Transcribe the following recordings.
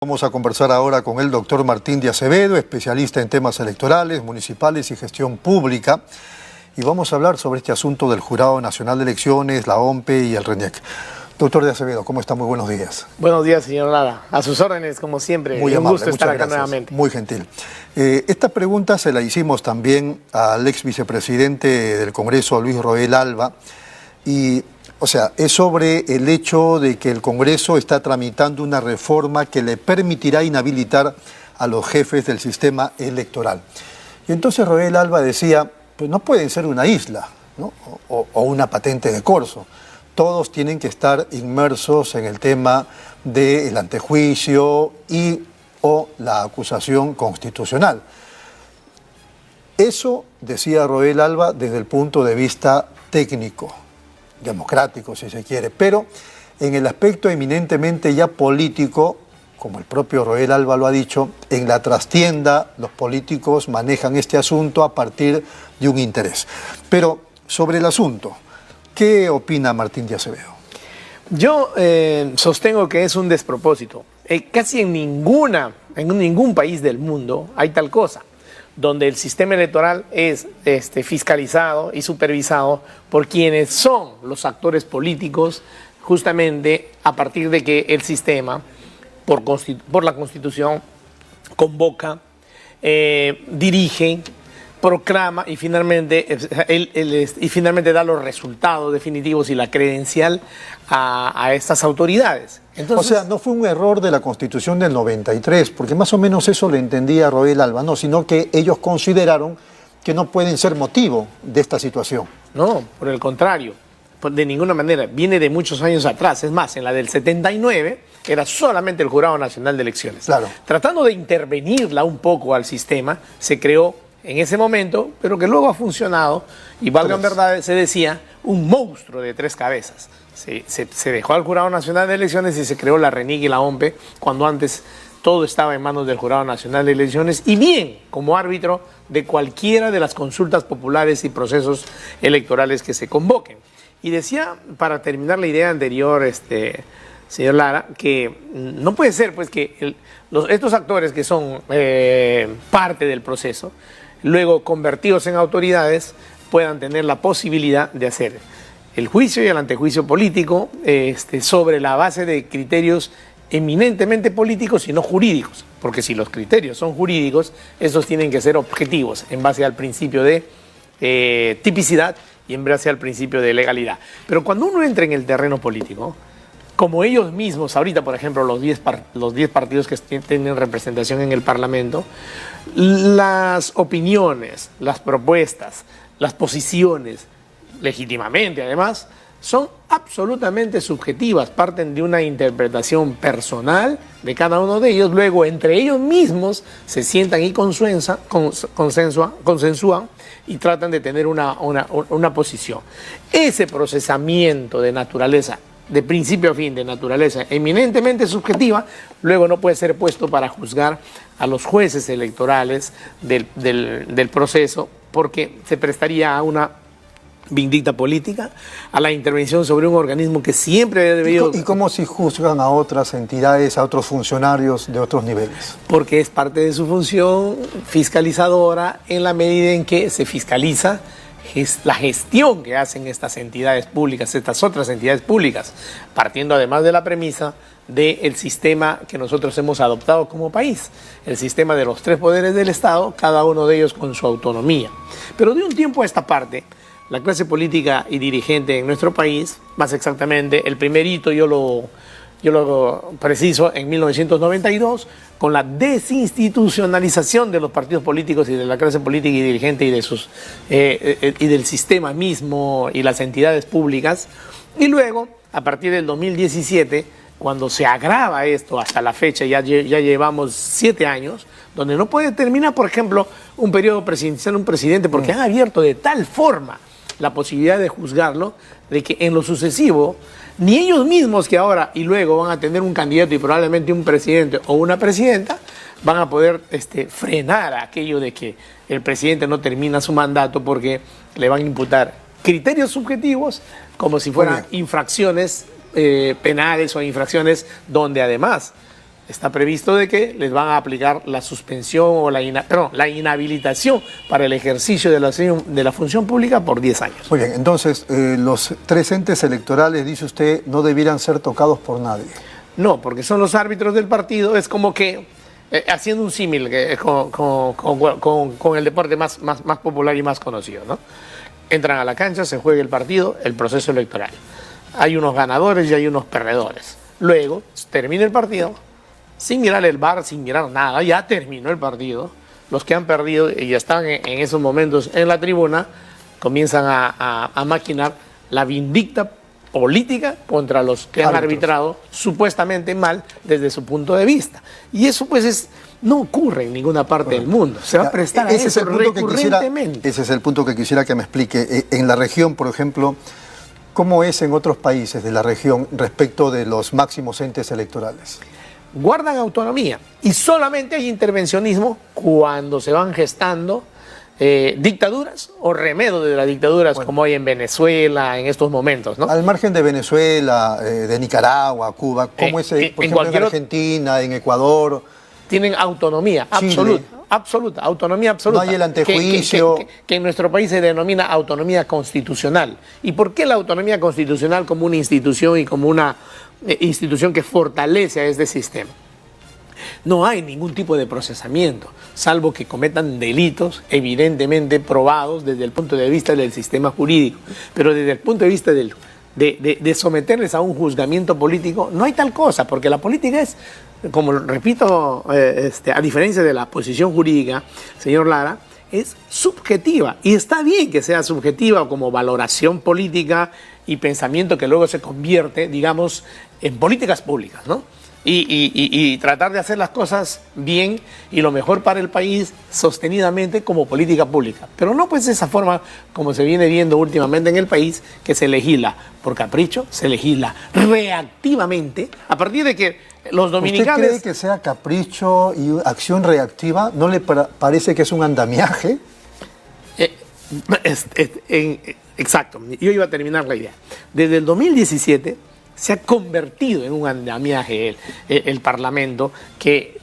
Vamos a conversar ahora con el doctor Martín de Acevedo, especialista en temas electorales, municipales y gestión pública. Y vamos a hablar sobre este asunto del Jurado Nacional de Elecciones, la OMPE y el RENIEC. Doctor de Acevedo, ¿cómo está? Muy buenos días. Buenos días, señor Lara. A sus órdenes, como siempre. Muy un amable, gusto estar acá gracias. nuevamente. Muy gentil. Esta pregunta se la hicimos también al ex vicepresidente del Congreso, Luis Roel Alba, y o sea, es sobre el hecho de que el Congreso está tramitando una reforma que le permitirá inhabilitar a los jefes del sistema electoral. Y entonces Roel Alba decía, pues no pueden ser una isla, ¿no? o una patente de corso. Todos tienen que estar inmersos en el tema del antejuicio o la acusación constitucional. Eso decía Roel Alba desde el punto de vista técnico, democrático si se quiere, pero en el aspecto eminentemente ya político, como el propio Roel Alba lo ha dicho, en la trastienda los políticos manejan este asunto a partir de un interés. Pero sobre el asunto, ¿qué opina Martín de Acevedo? Yo sostengo que es un despropósito. Casi en ningún país del mundo hay tal cosa, donde el sistema electoral es fiscalizado y supervisado por quienes son los actores políticos, justamente a partir de que el sistema, por la Constitución, convoca, dirige, proclama y finalmente da los resultados definitivos y la credencial a estas autoridades. Entonces, o sea, no fue un error de la Constitución del 93, porque más o menos eso lo entendía Roel Alba, no, sino que ellos consideraron que no pueden ser motivo de esta situación. No, por el contrario, de ninguna manera, viene de muchos años atrás. Es más, en la del 79 era solamente el Jurado Nacional de Elecciones. Claro. Tratando de intervenirla un poco al sistema, se creó en ese momento, pero que luego ha funcionado, y valga en verdad, se decía, un monstruo de tres cabezas. Se dejó al Jurado Nacional de Elecciones y se creó la RENIEC y la OMPE, cuando antes todo estaba en manos del Jurado Nacional de Elecciones, y bien como árbitro de cualquiera de las consultas populares y procesos electorales que se convoquen. Y decía, para terminar la idea anterior, señor Lara, que no puede ser pues que estos actores que son parte del proceso, luego convertidos en autoridades, puedan tener la posibilidad de hacer el juicio y el antejuicio político sobre la base de criterios eminentemente políticos y no jurídicos, porque si los criterios son jurídicos, esos tienen que ser objetivos en base al principio de tipicidad y en base al principio de legalidad. Pero cuando uno entra en el terreno político, como ellos mismos, ahorita por ejemplo los 10 partidos que tienen representación en el Parlamento, las opiniones, las propuestas, las posiciones, legítimamente además, son absolutamente subjetivas, parten de una interpretación personal de cada uno de ellos, luego entre ellos mismos se sientan y consensúan y tratan de tener una posición. Ese procesamiento de naturaleza, de principio a fin, de naturaleza eminentemente subjetiva, luego no puede ser puesto para juzgar a los jueces electorales del proceso, porque se prestaría a una vindicta política, a la intervención sobre un organismo que siempre ha debido... ¿Y cómo si juzgan a otras entidades, a otros funcionarios de otros niveles? Porque es parte de su función fiscalizadora en la medida en que se fiscaliza la gestión que hacen estas entidades públicas, estas otras entidades públicas, partiendo además de la premisa del sistema que nosotros hemos adoptado como país, el sistema de los tres poderes del Estado, cada uno de ellos con su autonomía. Pero de un tiempo a esta parte, la clase política y dirigente en nuestro país, más exactamente, el primer hito yo lo preciso en 1992, con la desinstitucionalización de los partidos políticos y de la clase política y dirigente y del sistema mismo y las entidades públicas. Y luego, a partir del 2017, cuando se agrava esto hasta la fecha, ya llevamos 7 años, donde no puede terminar, por ejemplo, un periodo presidencial un presidente, porque han abierto de tal forma la posibilidad de juzgarlo, de que en lo sucesivo, ni ellos mismos que ahora y luego van a tener un candidato y probablemente un presidente o una presidenta, van a poder frenar aquello de que el presidente no termina su mandato porque le van a imputar criterios subjetivos como si fueran infracciones penales o infracciones donde además está previsto de que les van a aplicar la suspensión o la inhabilitación para el ejercicio de la función pública por 10 años. Muy bien, entonces los 3 entes electorales, dice usted, no debieran ser tocados por nadie. No, porque son los árbitros del partido, es como que, haciendo un símil con el deporte más popular y más conocido, ¿no? Entran a la cancha, se juega el partido, el proceso electoral. Hay unos ganadores y hay unos perdedores. Luego, termina el partido, sin mirar el VAR, sin mirar nada, ya terminó el partido. Los que han perdido y están en esos momentos en la tribuna, comienzan a maquinar la vindicta política contra los que han arbitrado supuestamente mal desde su punto de vista. Y eso pues no ocurre en ninguna parte del mundo. Se va a prestar a eso recurrentemente. Ese es el punto que quisiera que me explique. En la región, por ejemplo, ¿cómo es en otros países de la región respecto de los máximos entes electorales? Guardan autonomía y solamente hay intervencionismo cuando se van gestando dictaduras o remedio de las dictaduras, bueno, como hay en Venezuela en estos momentos, ¿no? Al margen de Venezuela, de Nicaragua, Cuba, ¿cómo es, por ejemplo, en Argentina, en Ecuador? Tienen autonomía absoluta, autonomía absoluta. No hay el antejuicio. Que en nuestro país se denomina autonomía constitucional. ¿Y por qué la autonomía constitucional como una institución y como una institución que fortalece a este sistema? No hay ningún tipo de procesamiento, salvo que cometan delitos evidentemente probados desde el punto de vista del sistema jurídico. Pero desde el punto de vista de someterles a un juzgamiento político, no hay tal cosa, porque la política es, como repito, a diferencia de la posición jurídica, señor Lara, es subjetiva. Y está bien que sea subjetiva como valoración política y pensamiento que luego se convierte, digamos, en políticas públicas, ¿no? Y tratar de hacer las cosas bien y lo mejor para el país sostenidamente como política pública. Pero no pues de esa forma como se viene viendo últimamente en el país, que se legisla por capricho, se legisla reactivamente, a partir de que los dominicanos... ¿Usted cree que sea capricho y acción reactiva? ¿No le parece que es un andamiaje? Exacto, yo iba a terminar la idea. Desde el 2017... se ha convertido en un andamiaje el Parlamento que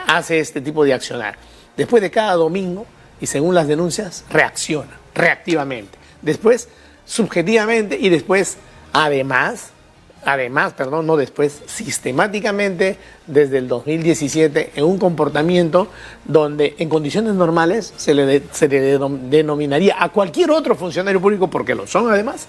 hace este tipo de accionar. Después de cada domingo, y según las denuncias, reacciona reactivamente. Después, subjetivamente, y después, sistemáticamente, desde el 2017, en un comportamiento donde en condiciones normales se le denominaría a cualquier otro funcionario público, porque lo son además,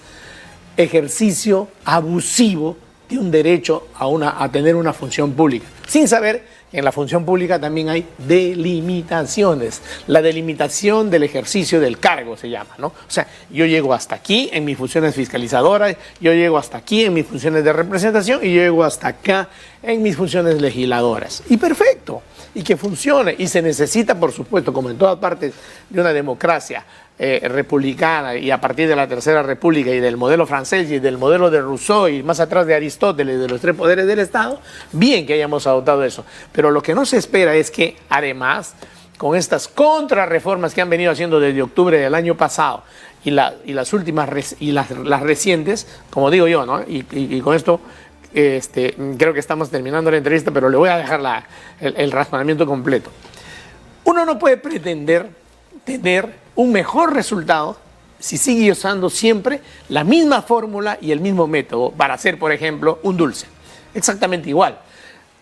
ejercicio abusivo de un derecho a tener una función pública, sin saber que en la función pública también hay delimitaciones. La delimitación del ejercicio del cargo se llama, ¿no? O sea, yo llego hasta aquí en mis funciones fiscalizadoras, yo llego hasta aquí en mis funciones de representación y yo llego hasta acá en mis funciones legisladoras. Y perfecto, y que funcione. Y se necesita, por supuesto, como en todas partes de una democracia republicana, y a partir de la Tercera República y del modelo francés y del modelo de Rousseau y más atrás de Aristóteles, de los 3 poderes del Estado, bien que hayamos adoptado eso. Pero lo que no se espera es que, además, con estas contrarreformas que han venido haciendo desde octubre del año pasado y las últimas y las recientes, como digo yo, ¿no? Y con esto creo que estamos terminando la entrevista, pero le voy a dejar el razonamiento completo. Uno no puede pretender tener un mejor resultado si sigue usando siempre la misma fórmula y el mismo método para hacer, por ejemplo, un dulce. Exactamente igual.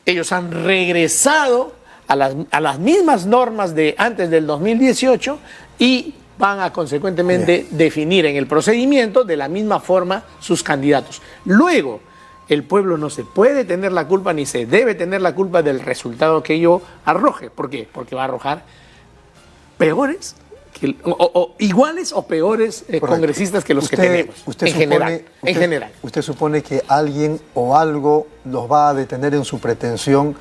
Ellos han regresado a las mismas normas de antes del 2018 y van a consecuentemente definir en el procedimiento de la misma forma sus candidatos. Luego, el pueblo no se puede tener la culpa ni se debe tener la culpa del resultado que ello arroje. ¿Por qué? Porque va a arrojar peores, iguales o peores congresistas que los que tenemos, en general. ¿Usted supone que alguien o algo los va a detener en su pretensión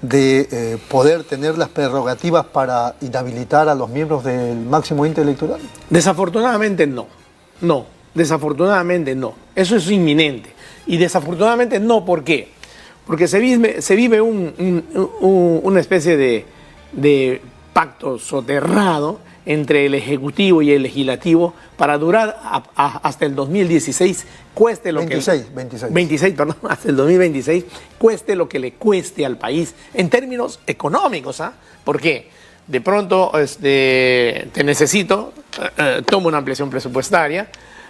de poder tener las prerrogativas para inhabilitar a los miembros del máximo ente electoral? Desafortunadamente no. No, desafortunadamente no. Eso es inminente. Y desafortunadamente no, ¿por qué? Porque se vive una especie de pacto soterrado entre el Ejecutivo y el Legislativo para durar hasta el 2016, cueste lo 26, perdón, hasta el 2026, cueste lo que le cueste al país en términos económicos. ¿Por qué? De pronto te necesito, tomo una ampliación presupuestaria,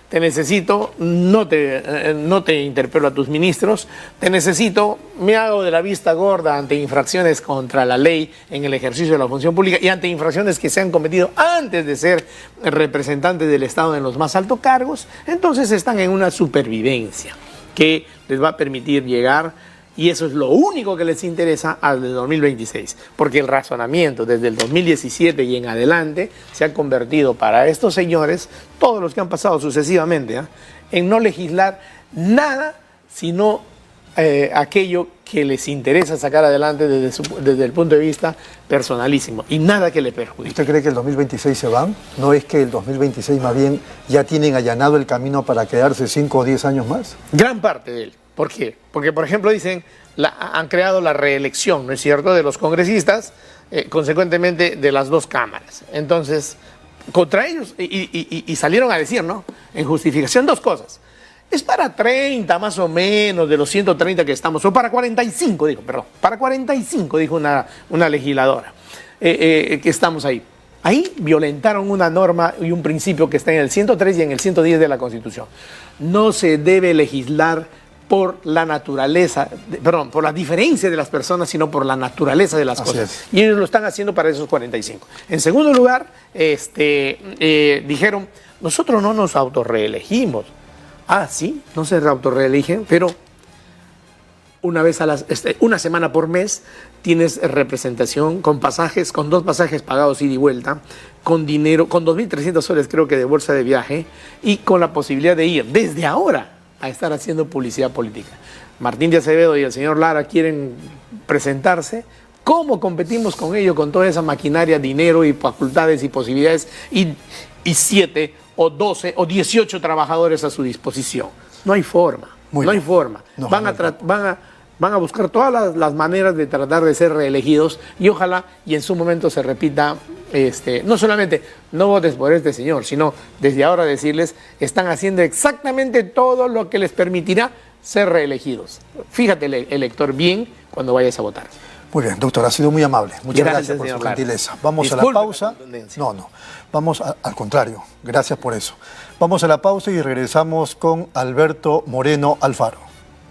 te necesito, no te interpelo a tus ministros, te necesito, me hago de la vista gorda ante infracciones contra la ley en el ejercicio de la función pública y ante infracciones que se han cometido antes de ser representantes del Estado en los más altos cargos. Entonces están en una supervivencia que les va a permitir llegar, y eso es lo único que les interesa al 2026, porque el razonamiento desde el 2017 y en adelante se ha convertido para estos señores, todos los que han pasado sucesivamente, en no legislar nada sino aquello que les interesa sacar adelante desde el punto de vista personalísimo y nada que le perjudique. ¿Usted cree que el 2026 se van? ¿No es que el 2026 más bien ya tienen allanado el camino para quedarse 5 o 10 años más? Gran parte de él. ¿Por qué? Porque, por ejemplo, dicen, han creado la reelección, ¿no es cierto?, de los congresistas, consecuentemente de las dos cámaras. Entonces, contra ellos, y salieron a decir, ¿no?, en justificación, dos cosas. Es para 30 más o menos de los 130 que estamos, o para 45, para 45, dijo una legisladora, que estamos ahí. Ahí violentaron una norma y un principio que está en el 103 y en el 110 de la Constitución. No se debe legislar por la naturaleza, por la diferencia de las personas, sino por la naturaleza de las cosas. Y ellos lo están haciendo para esos 45. En segundo lugar, dijeron, nosotros no nos autorreelegimos. Ah, sí, no se autorreeligen, pero una semana por mes tienes representación con pasajes, con 2 pasajes pagados ida y vuelta, con dinero, con 2.300 soles creo que de bolsa de viaje y con la posibilidad de ir desde ahora a estar haciendo publicidad política. Martín de Acevedo y el señor Lara quieren presentarse. ¿Cómo competimos con ellos, con toda esa maquinaria, dinero y facultades y posibilidades y 7 o 12 o 18 trabajadores a su disposición? No hay forma, no hay forma. Van a buscar todas las maneras de tratar de ser reelegidos y ojalá y en su momento se repita, no solamente no votes por este señor, sino desde ahora decirles, están haciendo exactamente todo lo que les permitirá ser reelegidos. Fíjate, elector, bien cuando vayas a votar. Muy bien, doctor, ha sido muy amable. Muchas gracias por su gentileza. Vamos a la pausa. No, vamos al contrario, gracias por eso. Vamos a la pausa y regresamos con Alberto Moreno Alfaro.